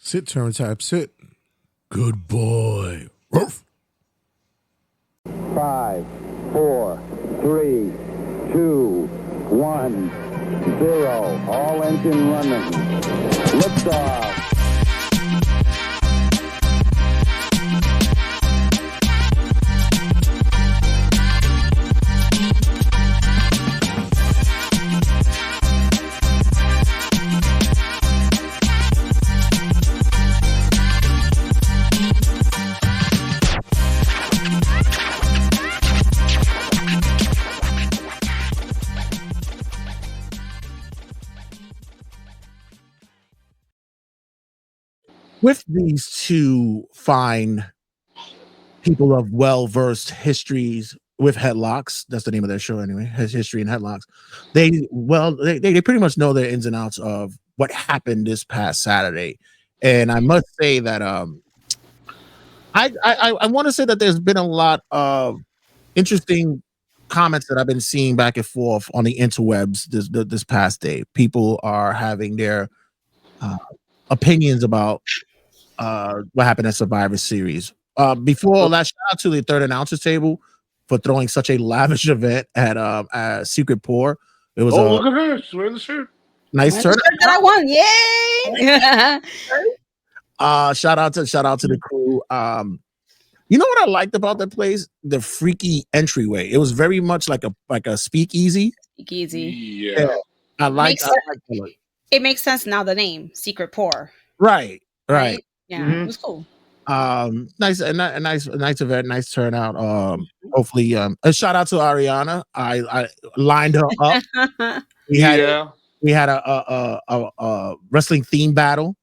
Sit, turn type, sit. Good boy. Ruff. 5, 4, 3, 2, 1, 0. All engine running. Liftoff. With these two fine people of well-versed histories with headlocks, that's the name of their show anyway, has history and headlocks. They pretty much know their ins and outs of what happened this past Saturday. And I must say that I want to say that there's been a lot of interesting comments that I've been seeing back and forth on the interwebs this past day. People are having their opinions about what happened at Survivor Series. Before all that, shout out to the third announcers table for throwing such a lavish event at Secret Pour. It was look at her. She's wearing the shirt. Nice turn. That I won. Yay! Shout out to the crew. You know what I liked about that place? The freaky entryway. It was very much like a speakeasy. Speakeasy. Yeah. I like it makes sense now, the name Secret Pour. Right. Yeah, It was cool. Nice event, nice turnout. Hopefully, a shout out to Ariana. I lined her up. We had a wrestling theme battle,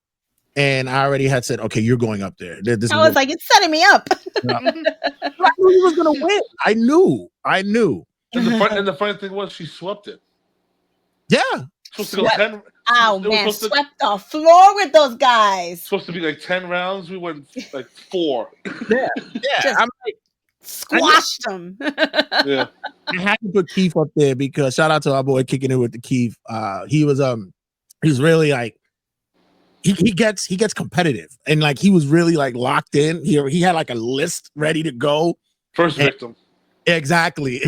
and I already had said, okay, you're going up there. I was like, it's setting me up. I knew he was gonna win. I knew. And the funny thing was, she swept it. Yeah. Supposed to go 10. Oh man, swept the floor with those guys. Supposed to be like 10 rounds. We went like 4. Yeah. Just I'm like, squashed them. Yeah. I had to put Keith up there because shout out to our boy kicking it with the Keith. He's really like he gets competitive, and like he was really like locked in. He had like a list ready to go. First victim. Exactly.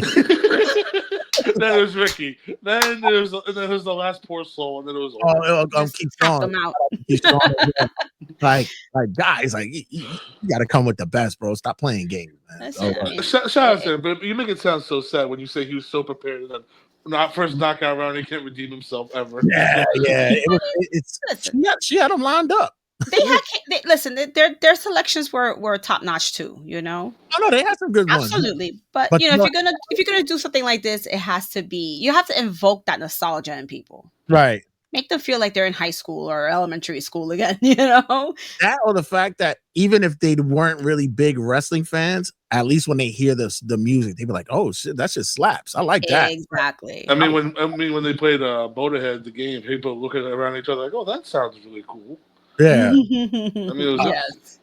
Then there's Ricky. Then there's the last poor soul, and then it was Keith Sean. Like guys, like you got to come with the best, bro. Stop playing games, man. Shout out to him, but you make it sound so sad when you say he was so prepared, and then not first knockout round, he can't redeem himself ever. Yeah. She had him lined up. Their selections were top notch too. You know. Oh no, they had some good ones. Absolutely, but you know, if you're gonna do something like this, it has to be. You have to invoke that nostalgia in people, right? Make them feel like they're in high school or elementary school again. You know, that or the fact that even if they weren't really big wrestling fans, at least when they hear the music, they be like, "Oh shit, that shit slaps." I like that. Exactly. I mean, when they played Motorhead, the game, people looking around each other like, "Oh, that sounds really cool." Yeah. I mean, it was yes.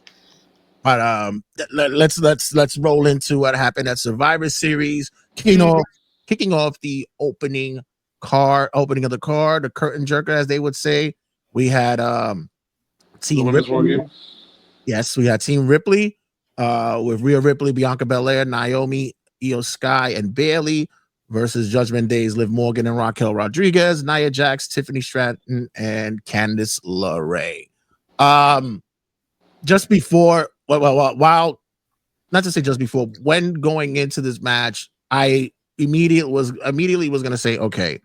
But let's roll into what happened at Survivor Series, kicking off the opening of the card, the curtain jerker, as they would say. We had Team Ripley. Yes, we had Team Ripley with Rhea Ripley, Bianca Belair, Naomi, Io Sky, and Bayley versus Judgment Day's Liv Morgan and Raquel Rodriguez, Nia Jax, Tiffany Stratton, and Candice LeRae. Just before, while not to say just before, when going into this match, I immediately was going to say, okay,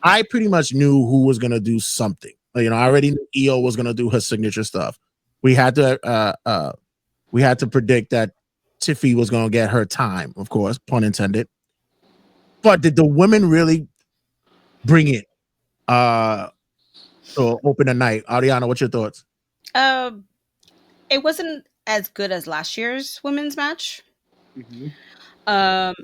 I pretty much knew who was going to do something. You know, I already knew Io was going to do her signature stuff. We had to predict that Tiffy was going to get her time, of course, pun intended. But did the women really bring it to open the night? Ariana, what's your thoughts? It wasn't as good as last year's women's match. Mm-hmm. I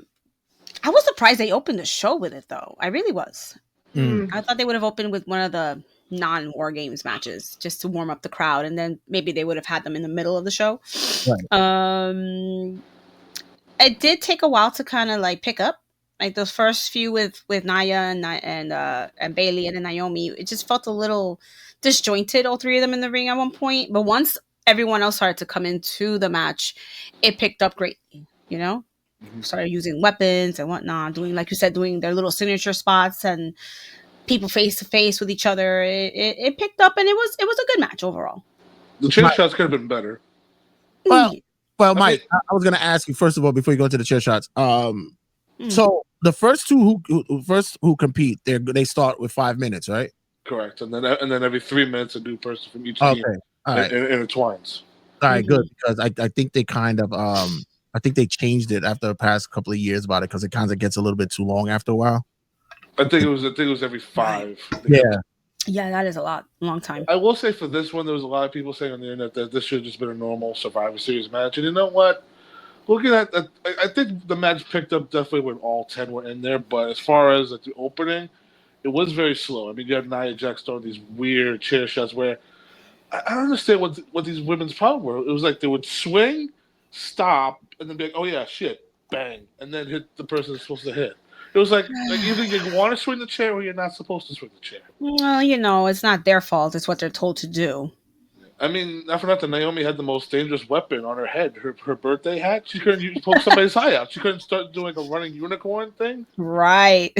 was surprised they opened the show with it, though. I really was. I thought they would have opened with one of the non-War Games matches just to warm up the crowd, and then maybe they would have had them in the middle of the show. Right. It did take a while to kind of like pick up. Like those first few with Naya and Bailey and then Naomi, it just felt a little disjointed. All three of them in the ring at one point, but once everyone else started to come into the match, it picked up greatly. You know, started using weapons and whatnot, doing like you said, doing their little signature spots and people face to face with each other. It picked up and it was a good match overall. The chair shots could have been better. Well, Mike, mean, I was going to ask you first of all before you go into the chair shots. So the first two who compete, they start with 5 minutes, right? Correct, and then every 3 minutes a new person from each team intertwines. All right, good, because I think they kind of I think they changed it after the past couple of years about it because it kind of gets a little bit too long after a while. I think it was every 5. Yeah, that is a long time. I will say for this one, there was a lot of people saying on the internet that this should have just been a normal Survivor Series match, and you know what? Looking at that, I think the match picked up definitely when all 10 were in there, but as far as the opening, it was very slow. I mean, you had Nia Jax throwing these weird chair shots where I don't understand what these women's problem were. It was like they would swing, stop, and then be like, oh yeah, shit, bang, and then hit the person they're supposed to hit. It was like either you want to swing the chair or you're not supposed to swing the chair. Well, it's not their fault. It's what they're told to do. I mean, not for nothing, Naomi had the most dangerous weapon on her head, her birthday hat. She couldn't poke somebody's eye out. She couldn't start doing a running unicorn thing. Right.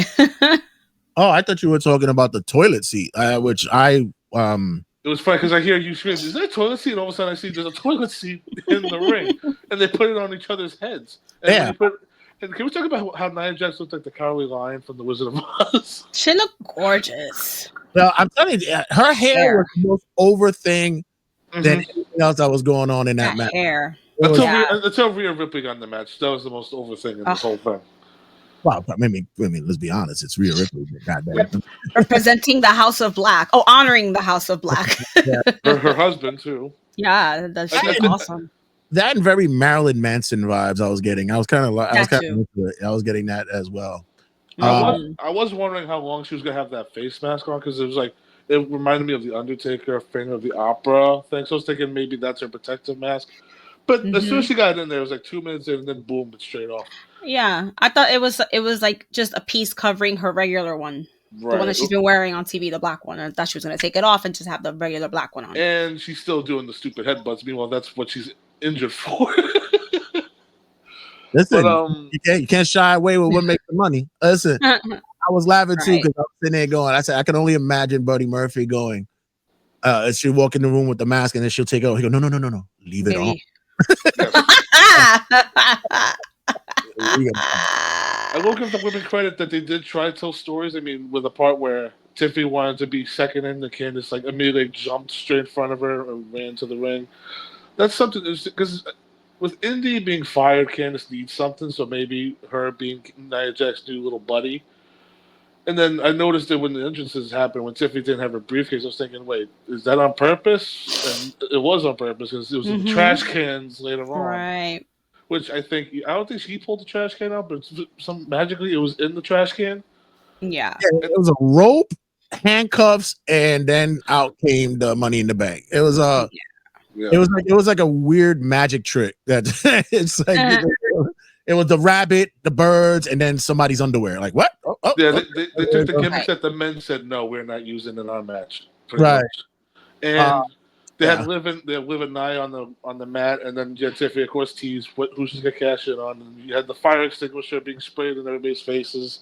Oh, I thought you were talking about the toilet seat, which I It was funny because I hear you scream, "Is there a toilet seat?" And all of a sudden, I see there's a toilet seat in the ring, and they put it on each other's heads. And and can we talk about how Nia Jax looked like the Cowardly Lion from The Wizard of Oz? She looked gorgeous. Well, I'm telling you, her hair was the most over thing than anything else that was going on in that match. Hair. Until Rhea Ripley got in the match, that was the most over thing in this whole thing. Well, I mean, let's be honest. It's Rhea Ripley. Goddamn. Representing the House of Black. Oh, honoring the House of Black. her husband, too. Yeah, that's awesome. That and very Marilyn Manson vibes I was getting. I was kind of into it. I was getting that as well. I was wondering how long she was going to have that face mask on because it was like, it reminded me of the Undertaker Phantom of the Opera thing. So I was thinking maybe that's her protective mask. But as soon as she got in there, it was like 2 minutes in and then boom, it's straight off. Yeah, I thought it was like just a piece covering her regular one. Right. The one that she's been wearing on TV, the black one. I thought she was going to take it off and just have the regular black one on. And she's still doing the stupid headbutts. Meanwhile, that's what she's injured for. Listen, but, you can't shy away with what makes the money. Listen, I was laughing too because I was sitting there going, I said, I can only imagine Buddy Murphy going, she'll walk in the room with the mask and then she'll take it off. He go, no, leave it on. I will give the women credit that they did try to tell stories. I mean, with the part where Tiffany wanted to be second in, the Candice like immediately jumped straight in front of her and ran to the ring. That's something because with Indy being fired, Candice needs something. So maybe her being Nia Jax's new little buddy. And then I noticed that when the entrances happened, when Tiffany didn't have her briefcase, I was thinking, wait, is that on purpose? And it was on purpose because it was in the trash cans later on. Right. Which I don't think she pulled the trash can out, but magically it was in the trash can. Yeah. It was a rope, handcuffs, and then out came the money in the bank. It was it was like a weird magic trick that it's like it was the rabbit, the birds, and then somebody's underwear. Like what? They took the gimmicks that the men said no, we're not using in our match. Right. Much. And they had Liv and Nia on the mat, and then you had Tiffany, of course, teased who she's gonna cash in on, and you had the fire extinguisher being sprayed in everybody's faces.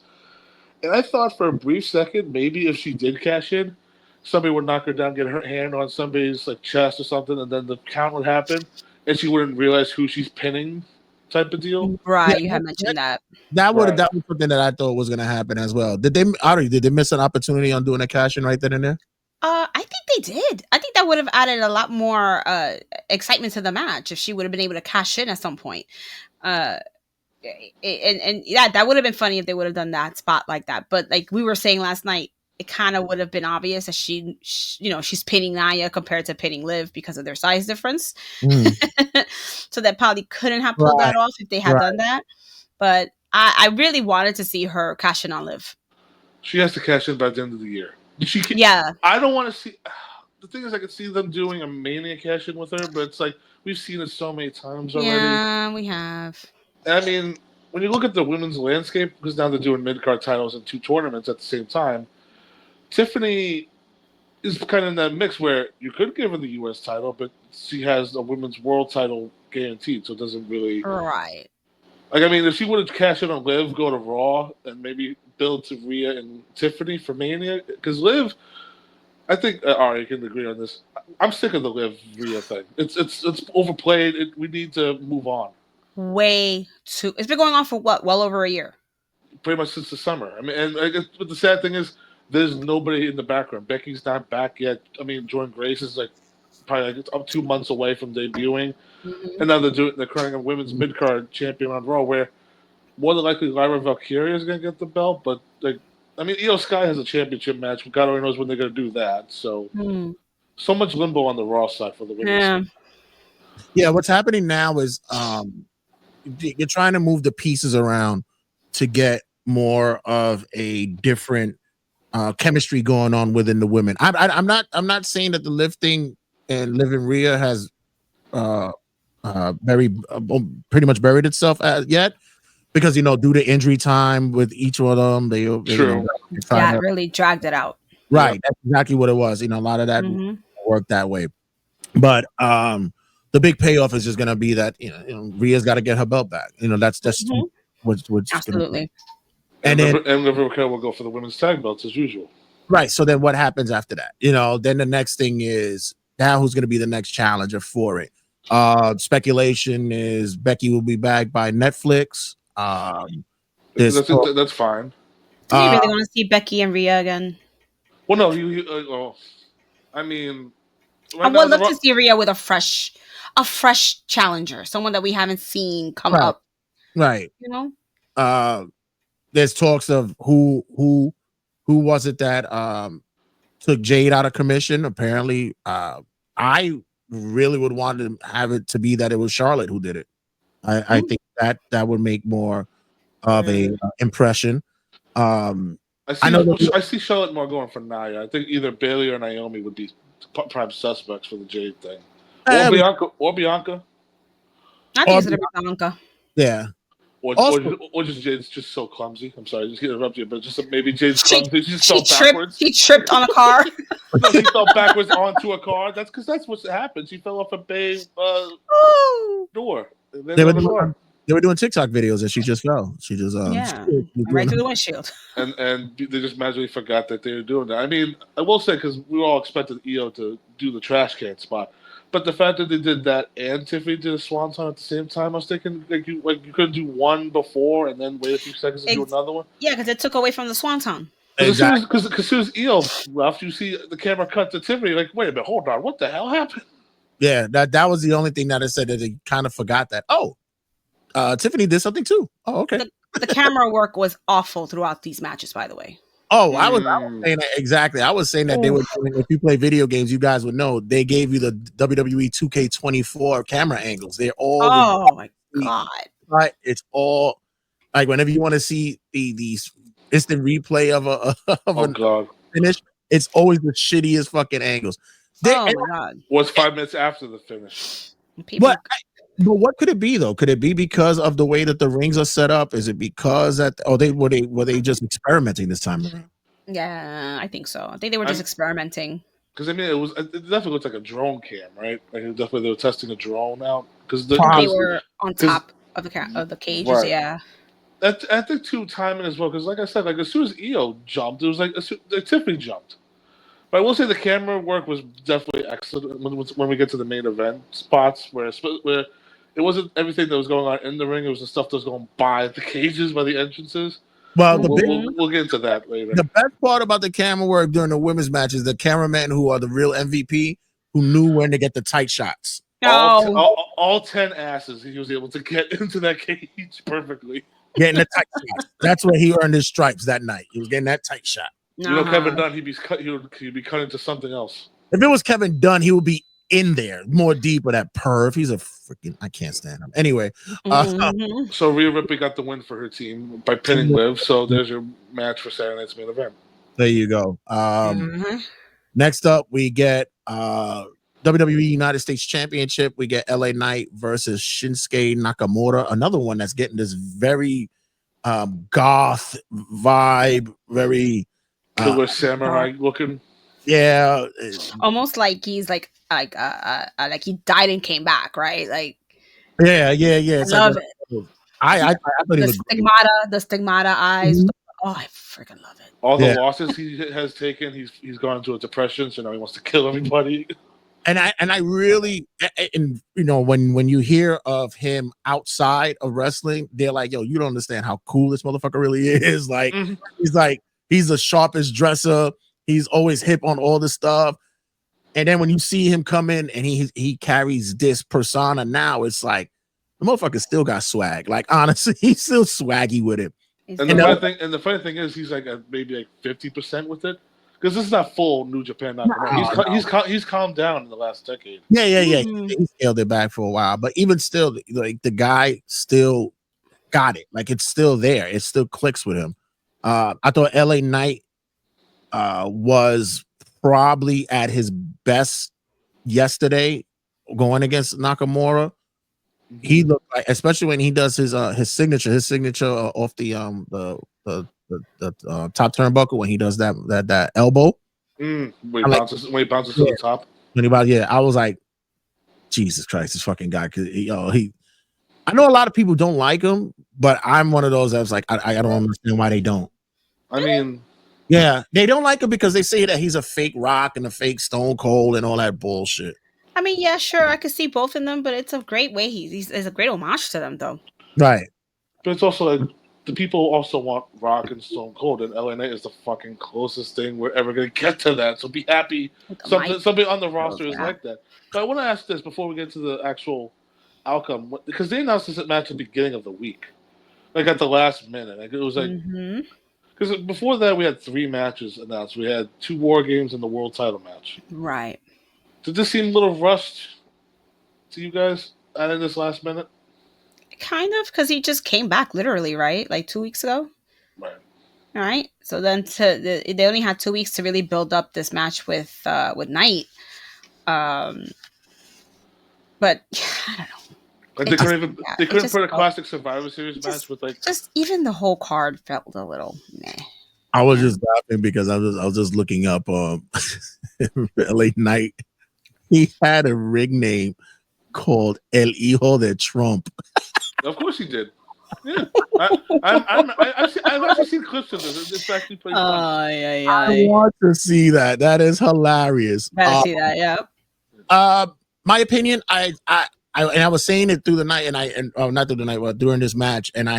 And I thought for a brief second, maybe if she did cash in, somebody would knock her down, get her hand on somebody's like chest or something, and then the count would happen, and she wouldn't realize who she's pinning, type of deal. Right, you had mentioned that. That was something that I thought was gonna happen as well. Did they miss an opportunity on doing a cash in right then and there? I think they did. I think that would have added a lot more excitement to the match if she would have been able to cash in at some point. And yeah, that would have been funny if they would have done that spot like that. But like we were saying last night, it kind of would have been obvious that she she's pinning Nia compared to pinning Liv because of their size difference. So that probably couldn't have pulled that off if they had done that. But I really wanted to see her cash in on Liv. She has to cash in by the end of the year. I don't want to see. The thing is, I could see them doing a Mania cash in with her, but it's like we've seen it so many times already. Yeah, we have. I mean, when you look at the women's landscape, because now they're doing mid card titles in 2 tournaments at the same time, Tiffany is kind of in that mix where you could give her the U.S. title, but she has a women's world title guaranteed, so it doesn't really. Right. Like, I mean, if she would have cashed in on Liv, go to Raw, and maybe build to Rhea and Tiffany for Mania, because Liv, I think Ari can agree on this. I'm sick of the Liv Rhea thing. It's overplayed. We need to move on. Way too. It's been going on for what? Well over a year. Pretty much since the summer. I mean, and I guess, but the sad thing is, there's nobody in the background. Becky's not back yet. I mean, Jordan Grace is like probably like up 2 months away from debuting, and now they're croning a women's mid card champion on Raw, where more than likely Lyra Valkyria is going to get the belt. But like, I mean, Io Sky has a championship match. God only knows when they're going to do that. So, so much limbo on the Raw side for the women's. Yeah. Yeah, what's happening now is you're trying to move the pieces around to get more of a different chemistry going on within the women. I'm not saying that the lifting and Liv and Rhea has pretty much buried itself yet, because due to injury time with each one of them, they it really dragged it out. Right, that's exactly what it was. A lot of that worked that way, but the big payoff is just going to be that Rhea's got to get her belt back. That's what's absolutely. And Liv Raquel will go for the women's tag belts as usual. Right. So then what happens after that? Then the next thing is now who's going to be the next challenger for it. Speculation is Becky will be back by Netflix. That's fine. Do you really want to see Becky and Rhea again? Well, no. I mean, I would love to see Rhea with a fresh challenger, someone that we haven't seen come up. Right. There's talks of who was it that took Jade out of commission. Apparently, I really would want to have it to be that it was Charlotte who did it. I think that would make more of a impression. I see Charlotte more going for Nia. I think either Bayley or Naomi would be prime suspects for the Jade thing, or Bianca. I think it's gonna be Bianca. Yeah. Or just Jade's just so clumsy. I'm sorry, just to interrupt you, but just maybe Jade's clumsy. She fell backwards. She tripped on a car. No, she fell backwards onto a car. That's because that's what happened. She fell off a bay door. They were doing TikTok videos and she just fell. She just right through the windshield. And they just magically forgot that they were doing that. I mean, I will say, because we all expected Io to do the trash can spot. But the fact that they did that and Tiffany did a swanton at the same time, I was thinking you couldn't do one before and then wait a few seconds and do another one. Yeah, because it took away from the swanton. Exactly. Because as soon as Io left, you see the camera cut to Tiffany. Like, wait a minute, hold on, what the hell happened? Yeah, that was the only thing that I said, that they kind of forgot that. Oh, Tiffany did something too. Oh, okay. The camera work was awful throughout these matches, by the way. Oh, I was saying that exactly. I was saying that they were doing, if you play video games, you guys would know, they gave you the WWE 2K24 camera angles. They're all my god. Right. It's all like whenever you want to see the instant replay of a finish, it's always the shittiest fucking angles. My god. Was 5 minutes after the finish. But what could it be though? Could it be because of the way that the rings are set up? Is it because that were they just experimenting this time around? Yeah, I think so. I think they were just experimenting. Because I mean, it definitely looked like a drone cam, right? Like definitely they were testing a drone out because they were on top of the cages. Right. Yeah. I think too timing as well, because like I said, like as soon as Io jumped, it was like Tiffany jumped. But I will say the camera work was definitely excellent when we get to the main event spots where it wasn't everything that was going on in the ring. It was the stuff that was going by the cages, by the entrances. Well, we'll get into that later. The best part about the camera work during the women's matches, the cameramen who are the real MVP, who knew when to get the tight shots. All 10 asses, he was able to get into that cage perfectly. Getting the tight shots. That's where he earned his stripes that night. He was getting that tight shot. You know, Kevin Dunn, he'd be cut into something else. If it was Kevin Dunn, he would be in there more deep with that perv. He's a freaking, I can't stand him. Anyway. So Rhea Ripley got the win for her team by pinning Liv. So there's your match for Saturday night's main event. There you go. Next up, we get WWE United States Championship, we get LA Knight versus Shinsuke Nakamura, another one that's getting this very goth vibe, very Killer samurai looking. yeah, Almost like he's like he died and came back, right? Like yeah. I It's like love it. I thought he looked great. The stigmata eyes. Mhm. Oh, I freaking love it. All the Yeah. losses he has taken, he's gone into a depression, so now he wants to kill everybody. And I really, and you know, when you hear of him outside of wrestling, they're like, yo, you don't understand how cool this motherfucker really is. Like Mhm. he's the sharpest dresser. He's always hip on all this stuff. And then when you see him come in and he carries this persona now, it's like the motherfucker still got swag. Like honestly, he's still swaggy with it. And And the funny thing is, he's like at maybe like 50% with it, because this is not full New Japan Nakamura. He's calmed down in the last decade. yeah. Mm-hmm. He scaled it back for a while, but even still, like the guy still got it. Like it's still there. It still clicks with him. I thought LA Knight was probably at his best yesterday going against Nakamura. He looked like, especially when he does his signature off the top turnbuckle when he does that elbow. When he I like bounces to yeah, the top. I was like, Jesus Christ, this fucking guy. Cause I know a lot of people don't like him, but I'm one of those that was like, I don't understand why they don't. I mean, Yeah, they don't like him because they say that he's a fake Rock and a fake Stone Cold and all that bullshit. I mean, yeah, sure, I could see both of them, but it's a great way. He's a great homage to them, though. Right. but it's also like the people also want Rock and Stone Cold, and LA Knight is the fucking closest thing we're ever gonna get to that. So be happy Like a something on the roster is yeah. like that. But I want to ask this before we get to the actual outcome, because they announced this match at the beginning of the week, like at the last minute. Like it was like Mm-hmm. because before that we had 3 matches announced. We had 2 War Games and the World Title match. Right. Did this seem a little rushed to you guys adding this last minute? Kind of, because he just came back literally, right? Like 2 weeks ago. Right. All right. So then they only had 2 weeks to really build up this match with Knight. But I don't know. Like It they couldn't just put a felt- classic Survivor Series match with like just even the whole card felt a little meh. I was just laughing because I was just looking up LA Knight. He had a ring name called El Hijo de Trump. Of course he did. Yeah, I've actually seen clips of this. It's actually pretty funny. I want to see that. That is hilarious. Better see that, yeah. My opinion, I was saying it through the night, and not through the night, but during this match, and I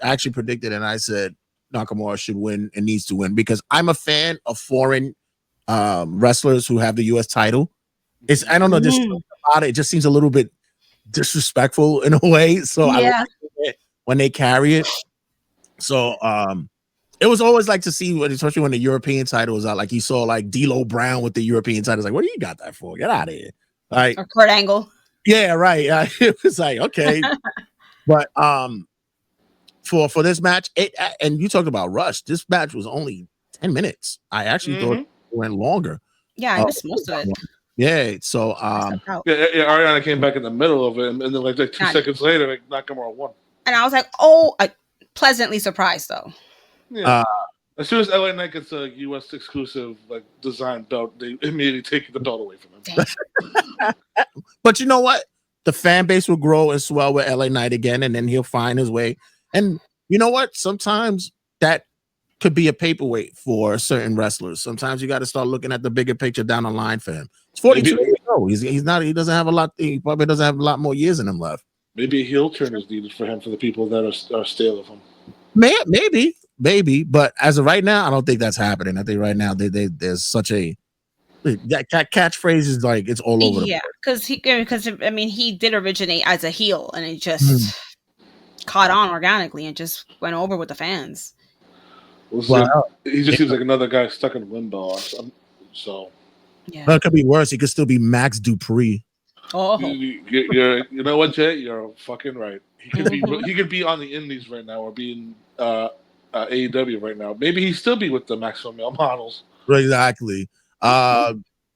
actually predicted, and I said Nakamura should win and needs to win because I'm a fan of foreign wrestlers who have the U.S. title. I don't know, just about it. It just seems a little bit disrespectful in a way. So I like it when they carry it. So it was always like to see, especially when the European title was out. Like you saw like D'Lo Brown with the European title. It's like, what do you got that for? Get out of here! Like Or Kurt Angle. Yeah, right. It was like okay, but for this match, and you talked about rush. This match was only 10 minutes. I actually thought it went longer. Yeah, I missed most of it. Yeah, so Ariana came back in the middle of it, and then like 2 seconds later, like Nakamura won. And I was like, pleasantly surprised though. Yeah. As soon as LA Knight gets a U.S. exclusive like design belt, they immediately take the belt away from him. But you know what? The fan base will grow and swell with LA Knight again, and then he'll find his way. And you know what? Sometimes that could be a paperweight for certain wrestlers. Sometimes you got to start looking at the bigger picture down the line for him. He's 42 years old. He's not. He doesn't have a lot. He probably doesn't have a lot more years in him left. Maybe a heel turn is needed for him for the people that are stale of him. Maybe, but as of right now, I don't think that's happening. I think right now there's such a that catchphrase is like it's all over. Yeah, because I mean he did originate as a heel, and it just caught on organically and just went over with the fans. Well, he just seems like another guy stuck in limbo. So yeah, but it could be worse. He could still be Max Dupree. Oh, you know what, Jay? You're fucking right. He could be on the Indies right now, or be in AEW right now. Maybe he'd still be with the Maximum Male Models. Exactly.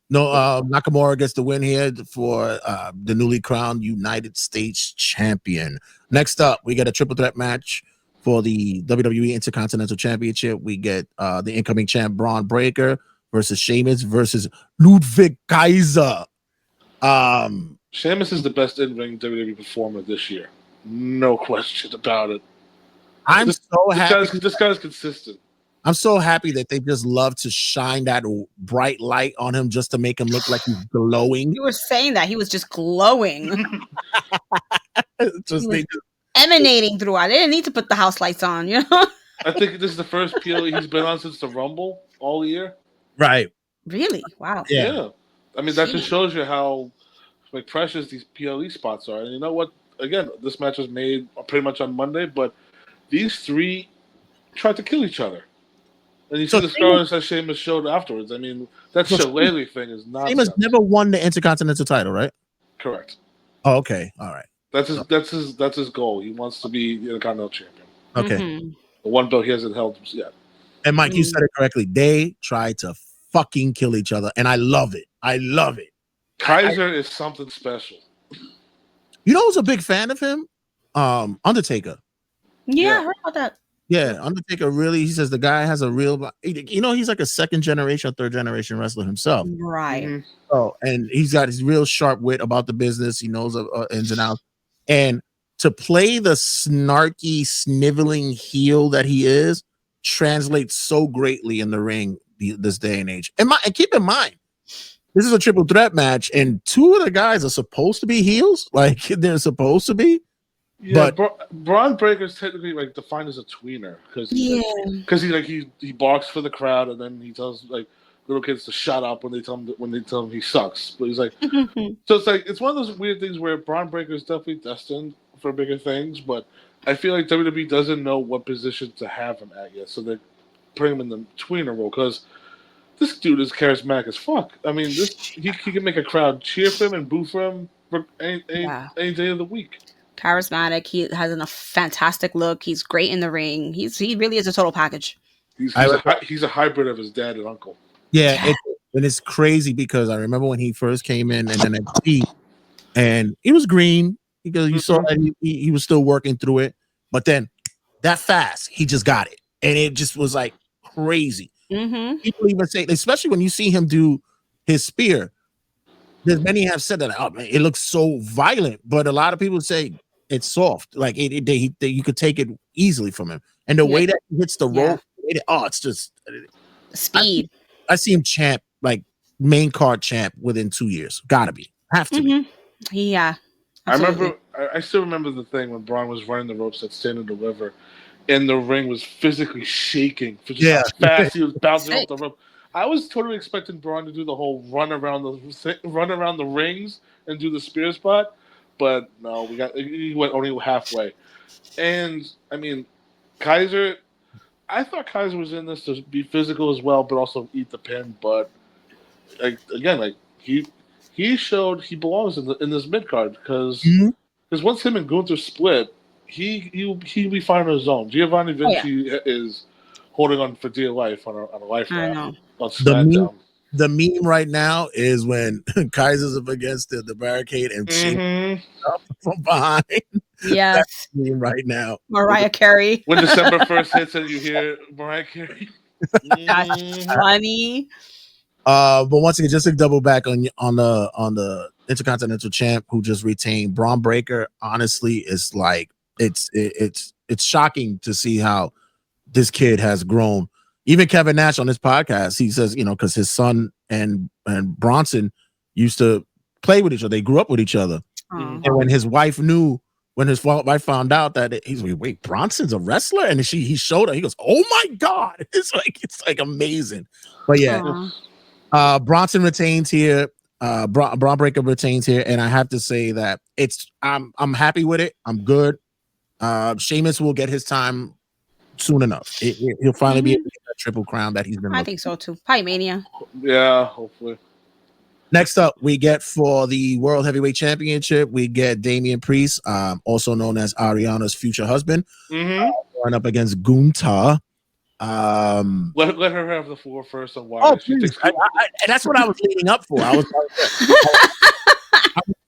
No, Nakamura gets the win here for the newly crowned United States champion. Next up, we get a triple threat match for the WWE Intercontinental Championship. We get the incoming champ Braun Breaker versus Sheamus versus Ludwig Kaiser. Sheamus is the best in-ring WWE performer this year. No question about it. I'm so happy. This guy's consistent. I'm so happy that they just love to shine that bright light on him just to make him look like he's glowing. You were saying that he was just glowing. Emanating throughout. They didn't need to put the house lights on, you know? I think this is the first PLE he's been on since the Rumble all year. Right. Really? Wow. Yeah. I mean, that just shows you how precious these PLE spots are. And you know what? Again, this match was made pretty much on Monday, but these three tried to kill each other. And you see the scars that Sheamus showed afterwards. I mean, that Shillelagh thing is nonsense. Sheamus never won the Intercontinental title, right? Correct. Oh, okay. All right. That's his goal. He wants to be the Intercontinental champion. Okay. Mm-hmm. The one belt he hasn't held yet. And Mike, you said it correctly. They tried to fucking kill each other, and I love it. I love it. Kaiser is something special. You know who's a big fan of him? Undertaker. Yeah, I heard about that. Yeah, Undertaker really, he says the guy has a real, you know, he's like a second generation, third generation wrestler himself. Right. Mm-hmm. Oh, and he's got his real sharp wit about the business. He knows ins and outs. And to play the snarky, sniveling heel that he is translates so greatly in the ring this day and age. And keep in mind, this is a triple threat match, and two of the guys are supposed to be heels. Like, they're supposed to be. Yeah, but Braun Breaker is technically like defined as a tweener because he barks for the crowd and then he tells like little kids to shut up when they tell him he sucks. But he's like, so it's like it's one of those weird things where Braun Breaker is definitely destined for bigger things, but I feel like WWE doesn't know what position to have him at yet, so they're putting him in the tweener role because this dude is charismatic as fuck. I mean, he can make a crowd cheer for him and boo for him for any day of the week. Charismatic. He has a fantastic look. He's great in the ring. He really is a total package. He's a hybrid of his dad and uncle. Yeah. And it's crazy because I remember when he first came in and then and he was green because you saw that he was still working through it. But then that fast, he just got it. And it just was like crazy. Mm-hmm. People even say, especially when you see him do his spear, there's many have said that, oh man, it looks so violent, but a lot of people say it's soft. Like you could take it easily from him. And the way that he hits the rope, it's just speed. I see him champ, like main card champ within 2 years. Gotta be. Have to be. Yeah. Absolutely. I still remember the thing when Braun was running the ropes at Stand and Deliver, and the ring was physically shaking for just how fast he was bouncing off the rope. I was totally expecting Braun to do the whole run around the rings and do the spear spot, but no, he went only halfway. And I mean, Kaiser, I thought Kaiser was in this to be physical as well, but also eat the pin. But he showed he belongs in this mid card because once him and Gunther split, he'll be fine on his own. Giovanni Vinci is holding on for dear life on a life raft on SmackDown. The meme right now is when Kaiser's up against the barricade and she from behind. Yes. That's the meme right now. Mariah Carey. When December 1st hits and you hear Mariah Carey. That's funny. But once again, just to double back on the Intercontinental champ who just retained, Braun Breaker, honestly, is like it's shocking to see how this kid has grown. Even Kevin Nash on his podcast, he says, because his son and Bronson used to play with each other. They grew up with each other. And when his wife found out that he's like, wait, Bronson's a wrestler? And he showed her, he goes, oh my God. It's like amazing. But yeah, Bronson retains here. Braun Breaker retains here. And I have to say that I'm happy with it. I'm good. Sheamus will get his time soon enough. He'll finally be able to get that triple crown that he's been looking. I think so too. Probably Mania. Yeah, hopefully. Next up, we get for the World Heavyweight Championship, we get Damian Priest, also known as Ariana's future husband, going up against Gunther. Let her have the floor first on Oh, why she please. thinks. That's what I was leading up for. I was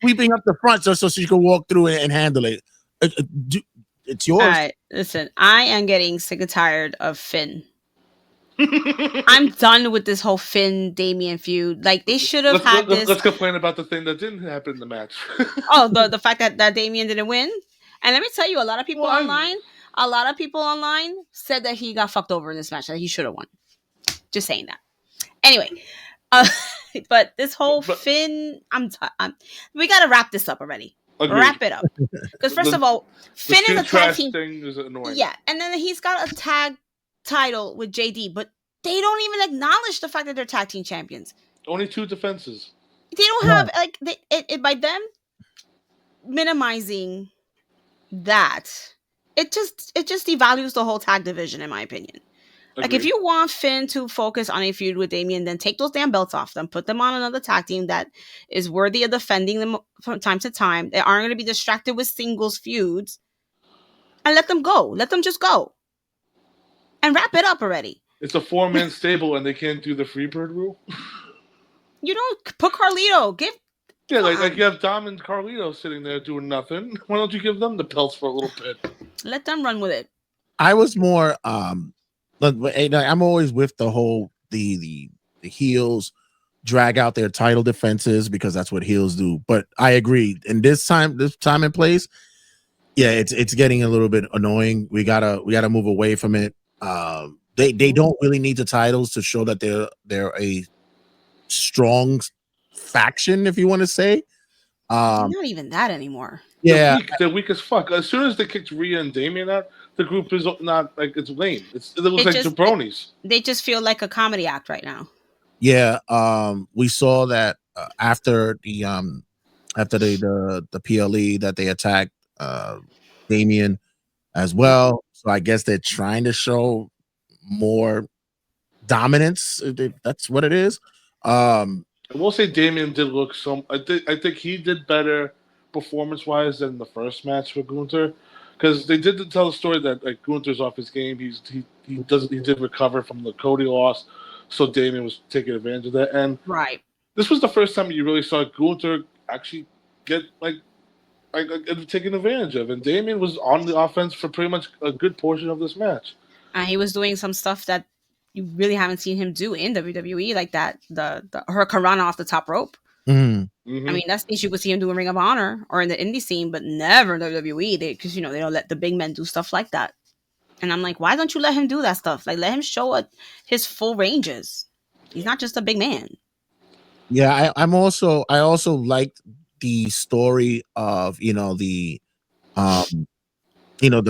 sweeping up the front so she could walk through it and handle it. It's All yours. right, listen. I am getting sick and tired of Finn. I'm done with this whole Finn Damien feud. Like they should have had this. Let's complain about the thing that didn't happen in the match. Oh, the fact that Damien didn't win. And let me tell you, Well, I a lot of people online said that he got fucked over in this match. That he should have won. Just saying that. Anyway, uh, but this whole but Finn, we got to wrap this up already. agreed. Wrap it up. Because first of all, The Finn is street a tag trash team. thing is annoying. Yeah, and then he's got a tag title with JD, but they don't even acknowledge the fact that they're tag team champions. Only 2 defenses. They don't have like by them minimizing that. It just devalues the whole tag division, in my opinion. Like, if Agreed. you want Finn to focus on a feud with Damien, then take those damn belts off them, put them on another tag team that is worthy of defending them from time to time. They aren't going to be distracted with singles feuds, and let them go. Let them just go and wrap it up already. It's a 4-man stable, and they can't do the Freebird rule. You don't put Carlito. Yeah, like you have Dom and Carlito sitting there doing nothing. Why don't you give them the pelts for a little bit? Let them run with it. I was more I'm always with the whole the heels drag out their title defenses because that's what heels do. But I agree. And this time and place, yeah, it's getting a little bit annoying. We gotta move away from it. They don't really need the titles to show that they're a strong faction, if you want to say. Not even that anymore. Yeah, they're weak as fuck. As soon as they kicked Rhea and Damien out, the group is not like it's lame. It looks like jabronis. They just feel like a comedy act right now. Yeah, we saw that after the PLE that they attacked Damien as well. So I guess they're trying to show more dominance. That's what it is. I will say Damien did look some. I think he did better performance wise than the first match with Gunther, because they did tell the story that like Gunther's off his game. He did recover from the Cody loss, so Damien was taking advantage of that. And right, this was the first time you really saw Gunther actually get like taken advantage of, and Damien was on the offense for pretty much a good portion of this match. And he was doing some stuff that you really haven't seen him do in WWE, like that the Hurricanrana off the top rope. Mm-hmm. I mean, that's things you would see him do in Ring of Honor or in the indie scene, but never in WWE. Because they don't let the big men do stuff like that. And I'm like, why don't you let him do that stuff? Like, let him show his full ranges. He's not just a big man. Yeah, I also liked the story of the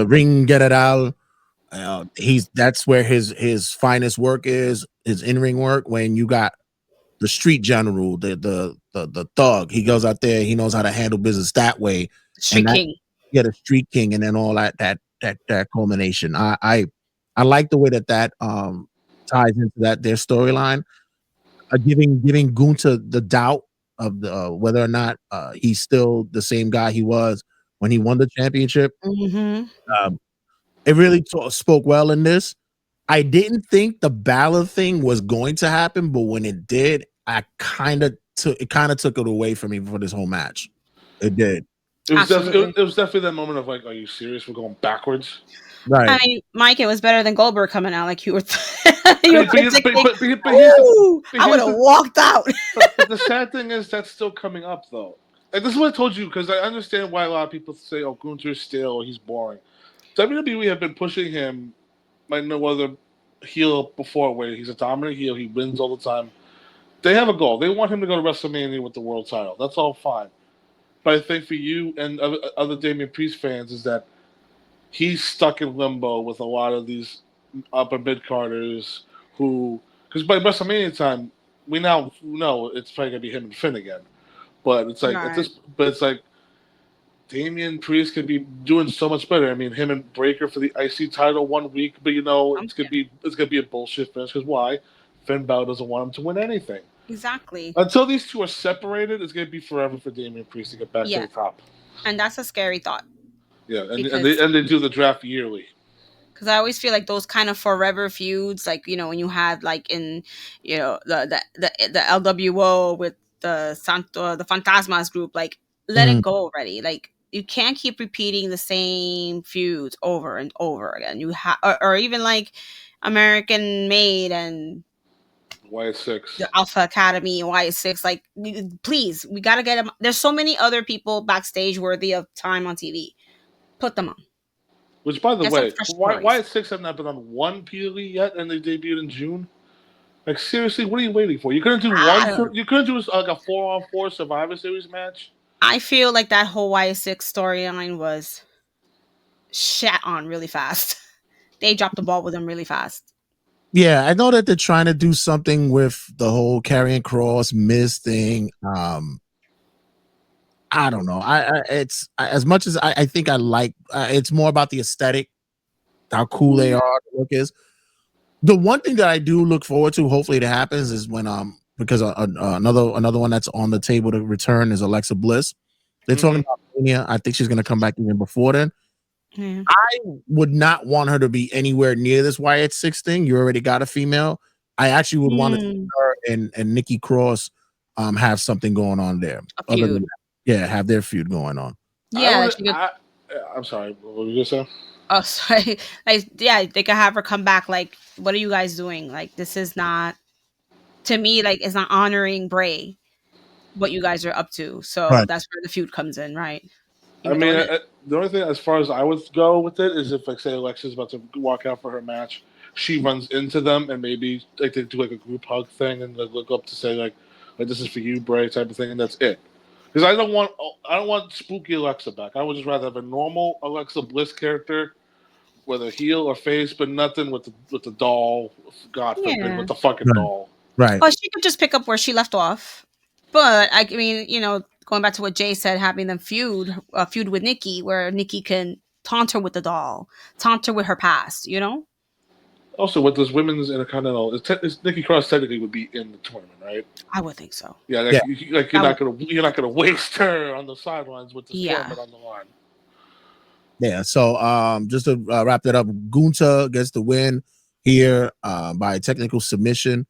ring general. That's where his finest work is, his in-ring work. When you got the street general, the thug, he goes out there, he knows how to handle business that way. Street king. Yeah, the street king, and then all that culmination. I like the way that ties into their storyline. Giving Gunther the doubt of the whether or not he's still the same guy he was when he won the championship. Mm-hmm. It really spoke well in this. I didn't think the Balor thing was going to happen, but when it did, it kind of took it away from me for this whole match. It did. It was definitely that moment of like, are you serious? We're going backwards. Right. I mean, Mike, it was better than Goldberg coming out like you were. I would have walked out. But the sad thing is that's still coming up though. Like, this is what I told you, because I understand why a lot of people say, "Oh, Gunther's stale or he's boring." WWE have been pushing him like no other heel before, where he's a dominant heel, he wins all the time. They have a goal. They want him to go to WrestleMania with the world title. That's all fine. But I think for you and other Damian Priest fans is that he's stuck in limbo with a lot of these upper mid-carders who, because by WrestleMania time, we now know it's probably going to be him and Finn again. But it's like, it's like Damian Priest could be doing so much better. I mean, him and Breaker for the IC title 1 week, but it's gonna be a bullshit finish. Because why? Finn Balor doesn't want him to win anything. Exactly. Until these two are separated, it's gonna be forever for Damian Priest to get back to the top. And that's a scary thought. Yeah, and they do the draft yearly. Because I always feel like those kind of forever feuds, like when you had like in the LWO with the Fantasmas group, like let it go already. Like you can't keep repeating the same feuds over and over again. You have or even like American Made and Y6. the Alpha Academy and Y6. Like please, we gotta get them. There's so many other people backstage worthy of time on TV. Put them on. Which, by the Get some way, fresh why stories. six have not been on one PLE yet, and they debuted in June? Like seriously, what are you waiting for? You couldn't do I one. don't. You couldn't do like a 4-on-4 Survivor Series match. I feel like that whole Y6 storyline was shat on really fast. They dropped the ball with them really fast. Yeah, I know that they're trying to do something with the whole carrying cross Miz thing. I don't know. As much as I think I like. It's more about the aesthetic, how cool they are. The look is the one thing that I do look forward to. Hopefully, it happens is when because another one that's on the table to return is Alexa Bliss. They're talking about Mania. I think she's going to come back even before then. Yeah. I would not want her to be anywhere near this YX6 thing. You already got a female. I actually would want to see her and Nikki Cross have something going on there. A Other feud. than that, yeah, have their feud going on. Yeah, like she could. I'm sorry. What were you gonna say? Oh, sorry. Like, yeah, they could have her come back. Like, what are you guys doing? Like, this is not to me. Like, it's not honoring Bray. What you guys are up to. So Right. that's where the feud comes in, right? I Even though mean, it is. the only thing as far as I would go with it is if, like, say, Alexa's about to walk out for her match, she runs into them and maybe like they do like a group hug thing and they look up to say like this is for you, Bray, type of thing, and that's it. Because I don't want spooky Alexa back. I would just rather have a normal Alexa Bliss character, whether heel or face, but nothing with the doll. God forbid, Yeah. with the fucking Right. doll. Right. Oh, she could just pick up where she left off. But I mean, going back to what Jay said, having them feud with Nikki, where Nikki can taunt her with the doll, taunt her with her past. Also, with this women's intercontinental, Nikki Cross technically would be in the tournament, right? I would think so. Yeah, Yeah. you're not gonna waste her on the sidelines with this Yeah. tournament on the line. Yeah. So just to wrap that up, Gunta gets the win here by technical submission.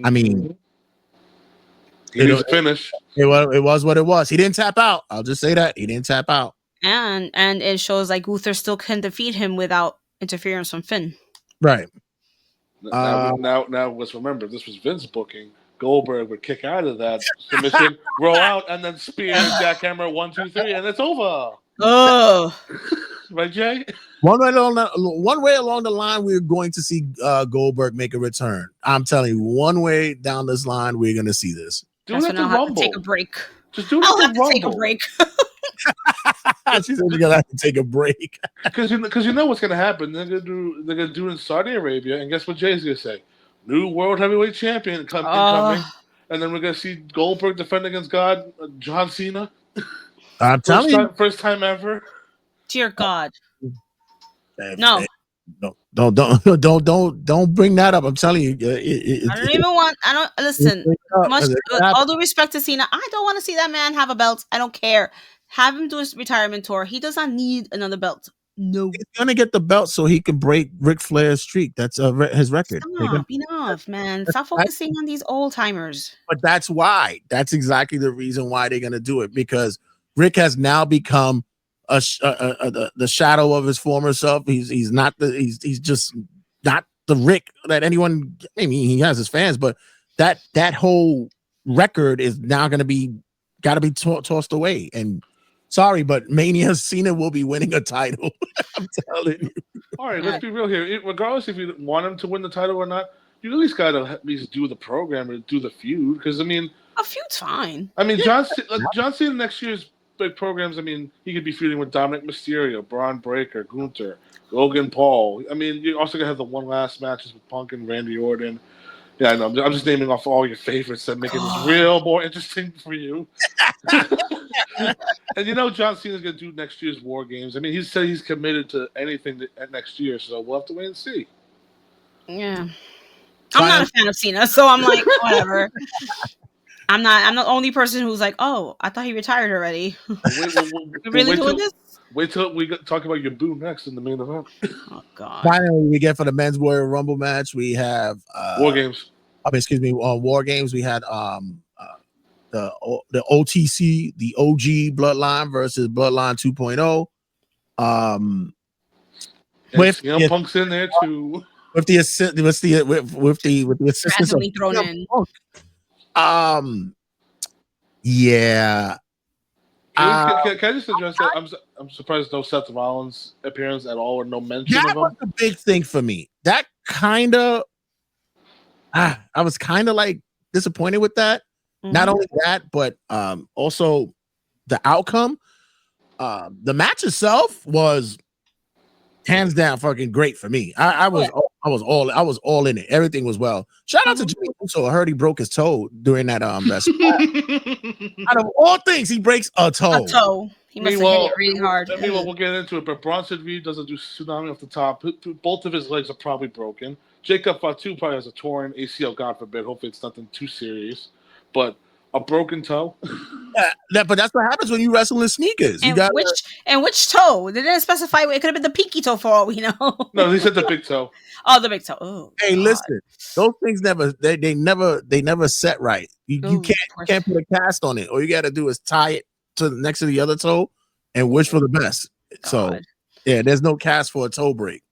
I mean, he needs to finish. It was what it was. He didn't tap out. I'll just say that he didn't tap out. And it shows like Gunther still can defeat him without interference from Finn. Right. Now, let's remember this was Vince booking. Goldberg would kick out of that submission, roll out, and then spear jackhammer 1, 2, 3, and it's over. Oh, right, Jay? One way along the line, we're going to see Goldberg make a return. I'm telling you, one way down this line, we're going to see this. Do it at the Rumble. Take a break. Just do it I'll at have the to take a Rumble. break. She's going to have to take a break. Because you know what's going to happen. They're going to do it in Saudi Arabia, and guess what Jay's going to say? New World Heavyweight Champion incoming. And then we're going to see Goldberg defend against John Cena. I'm telling you. First time ever. Dear God. No. Don't bring that up. I'm telling you. Listen, all due respect to Cena, I don't want to see that man have a belt. I don't care. Have him do his retirement tour. He does not need another belt. No. He's going to get the belt so he can break Ric Flair's streak. That's his record. Stop. Enough, man. Stop focusing on these old timers. But that's why. That's exactly the reason why they're going to do it, because Rick has now become the shadow of his former self. He's just not the Rick that anyone. I mean, he has his fans, but that whole record is now going to got to be tossed away. And sorry, but Mania Cena will be winning a title. I'm telling you. All right, let's be real here. Regardless if you want him to win the title or not, you at least got to at least do the program or do the feud. Because I mean, a feud's fine. I mean, John Cena next year's big programs. I mean, he could be feuding with Dominic Mysterio, Braun Breaker, Gunther, Logan Paul. I mean, you're also gonna have the one last matches with Punk and Randy Orton. Yeah, I know. I'm just naming off all your favorites that make it real more interesting for you. And John Cena's going to do next year's War Games. I mean, he said he's committed to anything next year, so we'll have to wait and see. Yeah. I'm not a fan of Cena, so I'm like, whatever. I'm the only person who's like, oh, I thought he retired already. We're really doing this? Wait till we talk about your boo next in the main event. Oh God. Finally, we get for the men's Royal Rumble match. We have War Games. War Games. We had the OTC, the OG Bloodline versus Bloodline 2.0. And With CM Punk's in there too. with the assistance of Randomly thrown CM in. Punk. Yeah. Can I just address that? I'm surprised no Seth Rollins appearance at all, or no mention That of was him. the big thing for me. That kind of, I was kind of like disappointed with that. Not only that, but also the outcome. The match itself was hands down fucking great for me. I was all in it. Everything was well. Shout out to Jimmy Uso. I heard he broke his toe during that best. Out of all things, he breaks a toe. A toe. He must have hit it really hard. Meanwhile, we'll get into it, but Bronson Reed doesn't do tsunami off the top. Both of his legs are probably broken. Jacob Fatu probably has a torn ACL, God forbid. Hopefully it's nothing too serious. But a broken toe. But that's what happens when you wrestle in sneakers. And which toe? They didn't specify. It could have been the pinky toe for all we know. No, he said the big toe. Oh, the big toe. Oh, hey, God. listen, those things never set right. You can't put a cast on it. All you got to do is tie it to next to the other toe and wish for the best. God. So yeah, there's no cast for a toe break.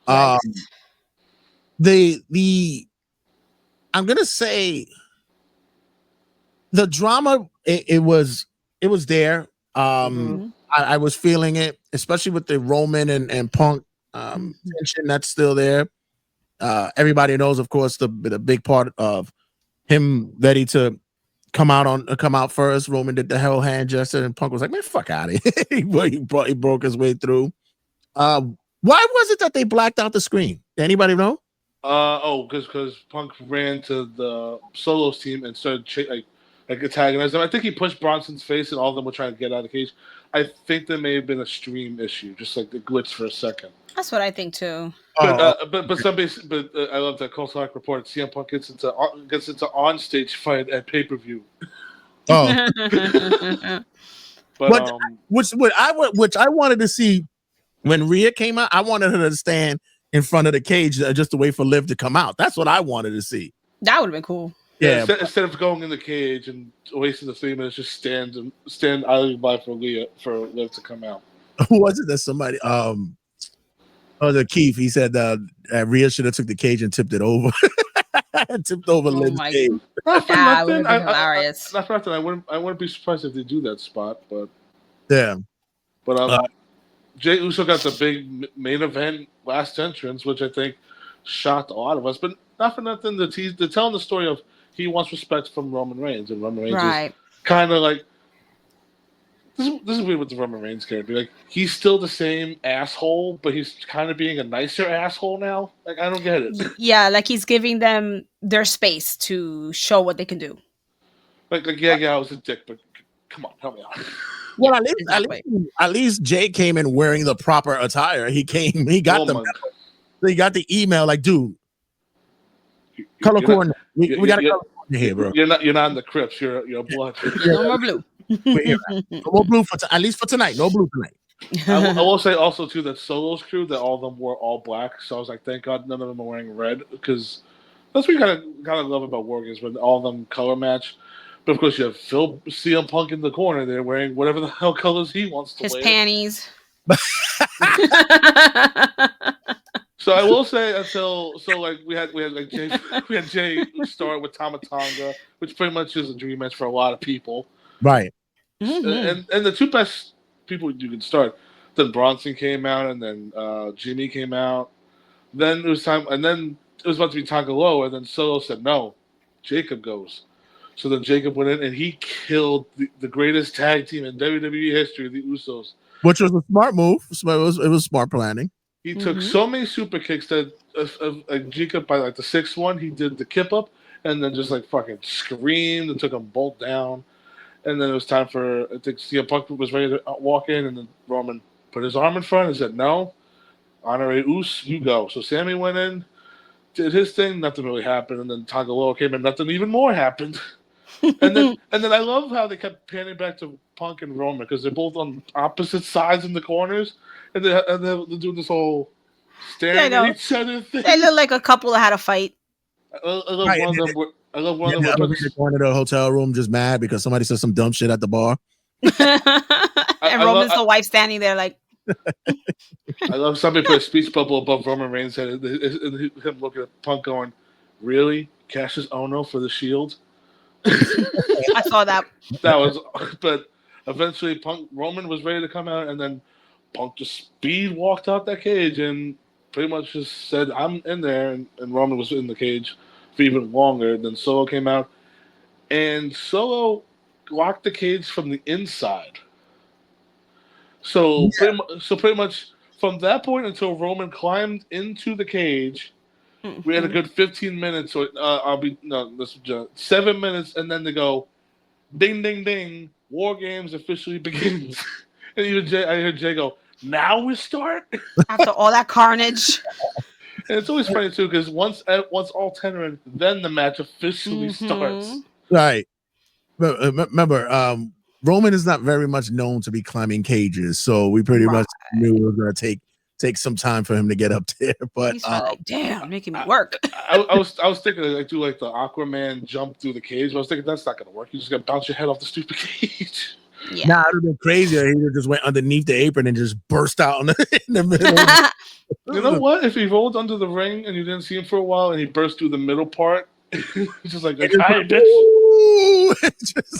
Yikes. I'm gonna say the drama it was there. I was feeling it, especially with the Roman and Punk tension that's still there. Everybody knows, of course, the big part of him ready to come out first. Roman did the hell hand gesture, and Punk was like, "Man, fuck out of here." he broke his way through. Why was it that they blacked out the screen? Anybody know? Because Punk ran to the Solos team and started antagonizing them. I think he pushed Bronson's face, and all of them were trying to get out of the cage. I think there may have been a stream issue, just like the glitch for a second. That's what I think too. But I love that Cole Slack report. CM Punk gets into on-stage fight at pay-per-view. Oh, but which I wanted to see when Rhea came out. I wanted her to stand in front of the cage just to wait for Liv to come out. That's what I wanted to see. That would have been cool. Yeah, instead of going in the cage and wasting the 3 minutes, just stand idly by for Liv to come out. Who was it that somebody the Keith, he said Rhea should have took the cage and tipped it over. Tipped over Liv's cage. Not for nothing. Hilarious. Not for nothing. I wouldn't be surprised if they do that spot, but yeah. But Jey Uso got the big main event last entrance, which I think shocked a lot of us. But not for nothing. They're telling the story of he wants respect from Roman Reigns, and Roman Reigns is kind of like this is weird with the Roman Reigns character. Like he's still the same asshole, but he's kind of being a nicer asshole now. Like I don't get it. Yeah, like he's giving them their space to show what they can do. Like yeah, I was a dick, but come on, help me out. Well, at least Jay came in wearing the proper attire. He got he got the email like, dude, color coordinate. We got to color coordinate here, bro. You're not in the Crips. You're blood. No more blue. No more blue at least for tonight. No blue tonight. I will say also too that Solo's crew that all of them wore all black. So I was like, thank God none of them are wearing red because that's what you kind of love about War Games when all of them color match. But of course, you have CM Punk in the corner there wearing whatever the hell colors he wants to wear. His panties. So I will say we had Jay start with Tama Tonga, which pretty much is a dream match for a lot of people. Right. And the two best people you can start. Then Bronson came out, and then Jimmy came out. Then it was time, and then it was about to be Tonga Loa, and then Solo said no. Jacob goes. So then Jacob went in and he killed the greatest tag team in WWE history, the Usos. Which was a smart move. It was smart planning. He took so many super kicks that Jacob, by like the sixth one, he did the kip up and then just like fucking screamed and took them both down. And then it was time for, I think CM Punk was ready to walk in, and then Roman put his arm in front and said, no, Honore Us, you go. So Sammy went in, did his thing, nothing really happened. And then Tonga Loa came in, nothing even more happened. And then I love how they kept panning back to Punk and Roman because they're both on opposite sides in the corners, and they're doing this whole Yeah, I staring at know. each other They thing. look like a couple that had a fight. I love Right, one and of then, them. I love one then of them. the Where other way they're going to the hotel room just mad because somebody said some dumb shit at the bar. And I love Roman's the wife standing there like, I love somebody put a speech bubble above Roman Reigns' head, and him looking at Punk going, "Really, Cassius Ono for the Shield?" I saw that. That was, but eventually Roman was ready to come out, and then Punk just speed walked out that cage and pretty much just said, "I'm in there," and Roman was in the cage for even longer. Then Solo came out, and Solo locked the cage from the inside. So pretty much from that point until Roman climbed into the cage, we had a Mhm. good 15 minutes. Or I'll be no, this 7 minutes, and then they go, ding, ding, ding. War games officially begins. And even I heard Jay go, "Now we start." After all that carnage. And it's always funny too because once all 10 are in, then the match officially starts. Hmm. Right. But remember, Roman is not very much known to be climbing cages, so we pretty Right. much knew it was going to take some time for him to get up there. But He's probably like, damn, making me I, work. I was thinking like do like the Aquaman jump through the cage. But I was thinking that's not gonna work. You just gotta bounce your head off the stupid cage. Yeah. nah, it would have been crazier. He would just went underneath the apron and just burst out in the middle. You know what? If he rolled under the ring and you didn't see him for a while, and he burst through the middle part, it's just like, "Hi, bitch."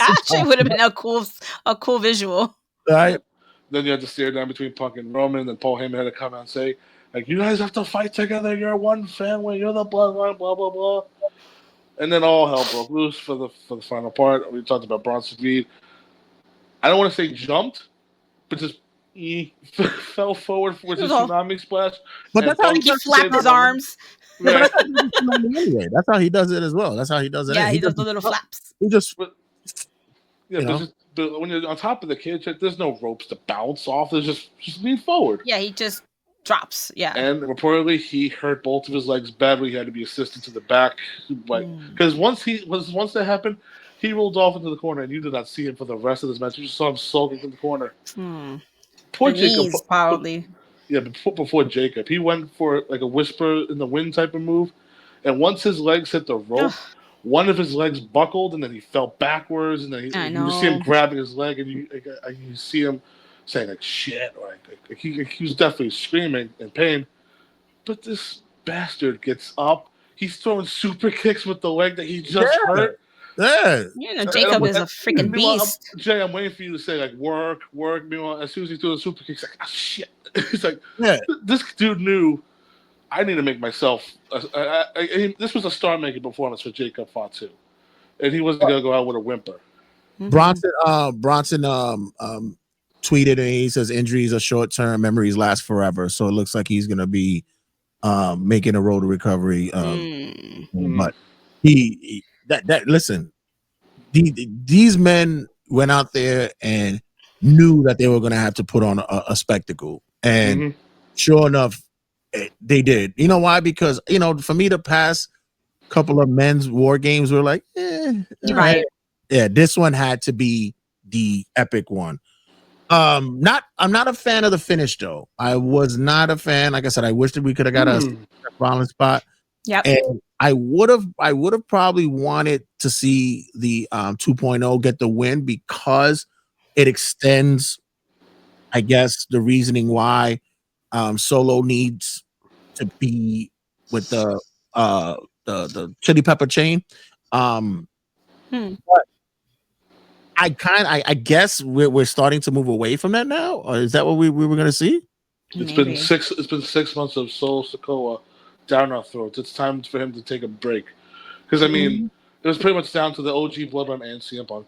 Actually would have been a cool visual. Right. Then you had to stare down between Punk and Roman. Then Paul Heyman had to come out and say, like, "You guys have to fight together. You're one family. You're the bloodline." Blah blah blah. And then all hell broke loose for the final part. We talked about Bronson Reed. I don't want to say jumped, but just fell forward with He was his all, tsunami splash, But and that's how he Punk he does flapped saved his Roman. arms. Yeah, but Right. that's how he does it anyway. That's how he does it as well. That's how he does it. Yeah, he He does just the little flaps. he just But yeah, you know. but when you're on top of the cage, there's no ropes to bounce off. There's just lean forward. Yeah, he just drops. Yeah. And reportedly, he hurt both of his legs badly. He had to be assisted to the back, like Mm. because once that happened, he rolled off into the corner, and you did not see him for the rest of this match. You just saw him sulking in the corner. Hmm. Poor The Jacob. knees, probably. Yeah, before Jacob, he went for like a whisper in the wind type of move, and once his legs hit the rope, Ugh, one of his legs buckled, and then he fell backwards, and then I you just see him know. grabbing his leg, and you see him saying like "shit," or he was definitely screaming in pain. But this bastard gets up. He's throwing super kicks with the leg that he just Yeah. hurt. Yeah. You know, And Jacob is a freaking meanwhile, beast. Jay, I'm waiting for you to say like work, work. Meanwhile, as soon as he threw the super kicks, like, oh shit. He's like, Yeah. this dude knew I need to make myself. This was a star-making performance for Jacob Fatu, and he wasn't gonna go out with a whimper. Mhm. Bronson tweeted and he says injuries are short term, memories last forever. So it looks like he's gonna be making a road to recovery. Mm. But that listen, these men went out there and knew that they were gonna have to put on a spectacle. And Mm-hmm. sure enough, they did. You know why? Because for me, the past couple of men's war games were like, all right. Right. Yeah, this one had to be the epic one. I'm not a fan of the finish though. I was not a fan. Like I said, I wish that we could have got a Rollins spot. Yep. And I would have probably wanted to see the 2.0 get the win because it extends, I guess, the reasoning why Solo needs to be with the chili pepper chain. Hmm. But I guess we're starting to move away from that now, or is that what we were going to see? It's Maybe. been 6 months of Solo Sokoa down our throats. It's time for him to take a break. Because I mean, it was pretty much down to the OG Bloodline and CM Punk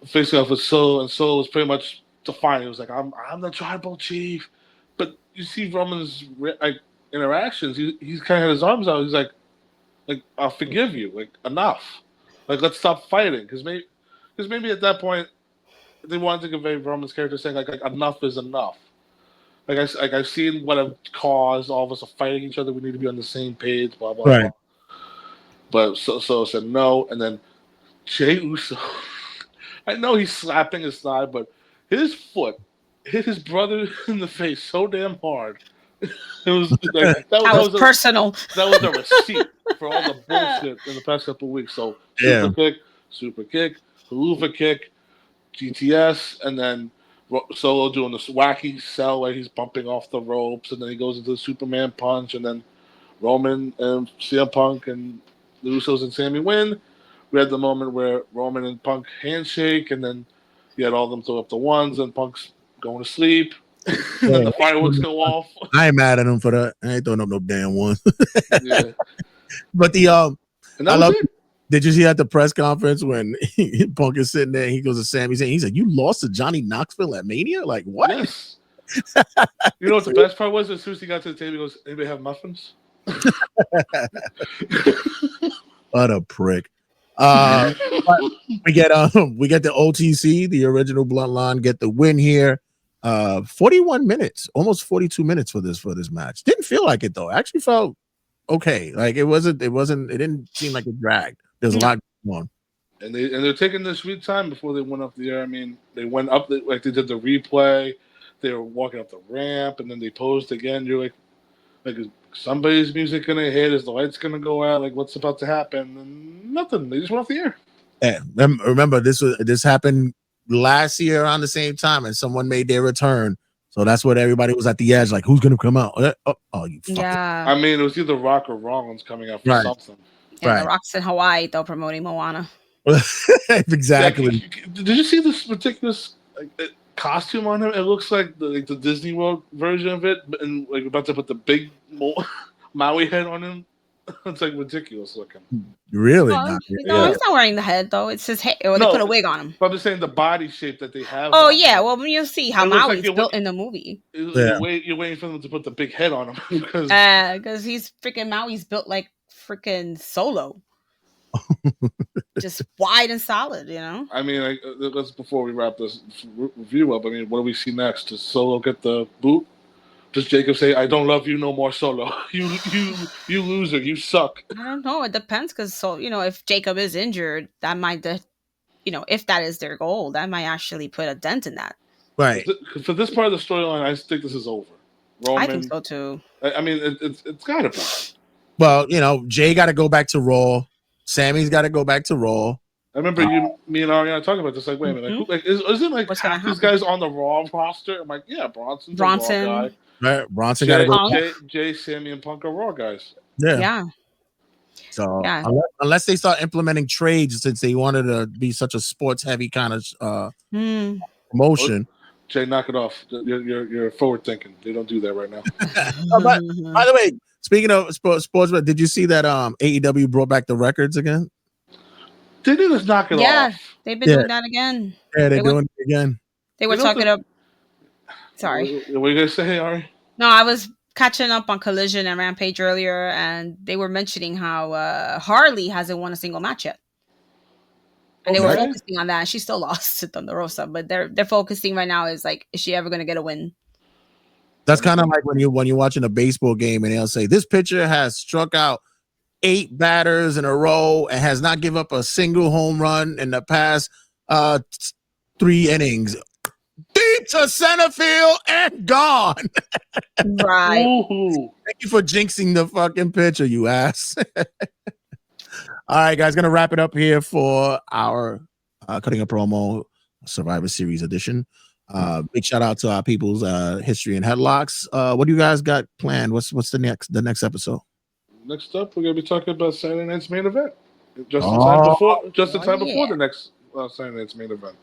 facing off with Solo, and Solo was pretty much defiant. It was like, I'm the tribal chief. But you see Roman's interactions. He's kind of had his arms out. He's like I'll forgive you. Like enough. Like let's stop fighting. Because maybe at that point they wanted to convey Roman's character saying like enough is enough. I've seen what have caused all of us fighting each other. We need to be on the same page. Blah blah Right. blah. But so said no, and then Jey Uso. I know he's slapping his thigh, but his foot hit his brother in the face so damn hard. It was like That was personal. that was a receipt for all the bullshit in the past couple of weeks. So Yeah. super kick, haluva kick, GTS, and then Solo doing this wacky sell where he's bumping off the ropes, and then he goes into the Superman punch, and then Roman and CM Punk and the Usos and Sammy win. We had the moment where Roman and Punk handshake, and then you had all of them throw up the ones, and Punk's going to sleep, and then the fireworks go off. I ain't mad at him for that. I ain't throwing up no damn one. Yeah. But And that was it. Did you see at the press conference when Punk is sitting there? He goes to Sammy saying, "He's like, you lost to Johnny Knoxville at Mania? Like what?" Yes. You know what the best part was? As soon as he got to the table, he goes, "Anybody have muffins?" What a prick. We get the OTC, the original Bloodline, get the win here. 41 minutes, almost 42 minutes for this match. Didn't feel like it though. Actually felt okay. Like it didn't seem like it dragged. There's a lot going on. And they're taking their sweet time before they went up the air. I mean, they went up like they did the replay. They were walking up the ramp, and then they posed again. You're like is somebody's music gonna hit? Is the lights gonna go out? Like what's about to happen? And nothing. They just went off the air. Yeah, remember this happened last year around the same time, and someone made their return. So that's what everybody was at the edge, like, who's gonna come out? Oh, you fucking. Yeah. I mean, it was either Rock or Rollins coming out for something. And The Rock's in Hawaii though, promoting Moana. Exactly. Did you see this ridiculous costume on him? It looks like the Disney World version of it, and like about to put the big Maui head on him. It's like ridiculous looking. Really? No, he's not wearing the head though. It's his hair. Or they put a wig on him. But I'm just saying the body shape that they have. Oh yeah, well you'll see how Maui's built in the movie. You're waiting for them to put the big head on him because he's freaking Maui's built like freaking Solo. Just wide and solid, you know. I mean, let's before we wrap this review up. I mean, what do we see next? Does Solo get the boot? Does Jacob say, "I don't love you no more, Solo. You loser. You suck." I don't know. It depends, because if Jacob is injured, that might, if that is their goal, that might actually put a dent in that. Right. For this part of the storyline, I think this is over. Roman, I think so too. I mean, it's got to be. Well, Jay got to go back to Raw. Sammy's got to go back to Raw. I remember me and Ariana talking about this. Like, wait a minute, isn't like half these guys on the Raw roster? I'm like, yeah, Bronson's a Raw guy. Right, Bronson got to go. Jay, Sammy, and Punk are Raw guys. Yeah. So unless they start implementing trades, since they wanted to be such a sports heavy kind of promotion. Jay, knock it off. You're forward thinking. They don't do that right now. By the way, speaking of sports, did you see that AEW brought back the records again? They did just knock it off. Yeah, they've been doing that again. Yeah, they're doing it again. They were talking about. Sorry. What are you gonna say, Ari? No, I was catching up on Collision and Rampage earlier, and they were mentioning how Harley hasn't won a single match yet, and they were focusing on that. She still lost to Thunder Rosa, but they're focusing right now is like, is she ever going to get a win? That's kind of like when you're watching a baseball game and they'll say this pitcher has struck out 8 batters in a row and has not given up a single home run in the past 3 innings. Deep to center field and gone. Right. Thank you for jinxing the fucking pitcher, you ass. All right, guys, gonna wrap it up here for our Cutting a Promo Survivor Series edition. Big shout out to our people's History and Headlocks. What do you guys got planned? What's the next episode? Next up, we're gonna be talking about Saturday night's main event. Just in time before the next Saturday night's main event.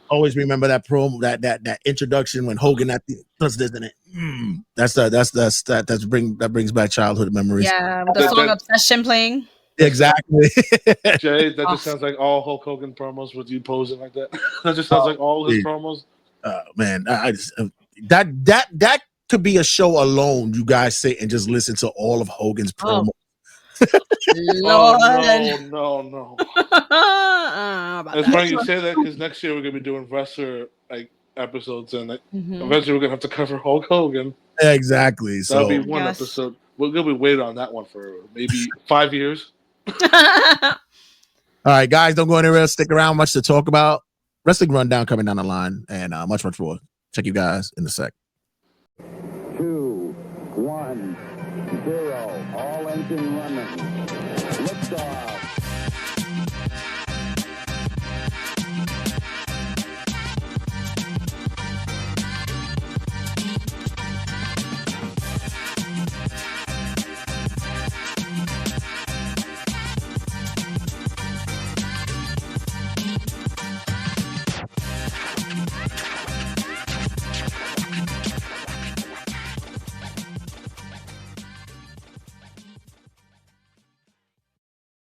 Always remember that promo, that introduction when Hogan does this, isn't it? That brings back childhood memories. Yeah, with the song Obsession playing. Exactly. Jay, that just sounds like all Hulk Hogan promos with you posing like that. That just sounds like all his promos. Man, I just that could be a show alone. You guys sit and just listen to all of Hogan's promos. Lord. No. It's funny you say that, because next year we're gonna be doing wrestler episodes, and eventually we're gonna have to cover Hulk Hogan. Yeah, exactly. That'll be one episode. We're gonna be waiting on that one for maybe 5 years. All All right, guys, don't go anywhere. Stick around. Much to talk about. Wrestling rundown coming down the line, and much more. Check you guys in a sec. 2, 1, 0. All engine running. Liftoff.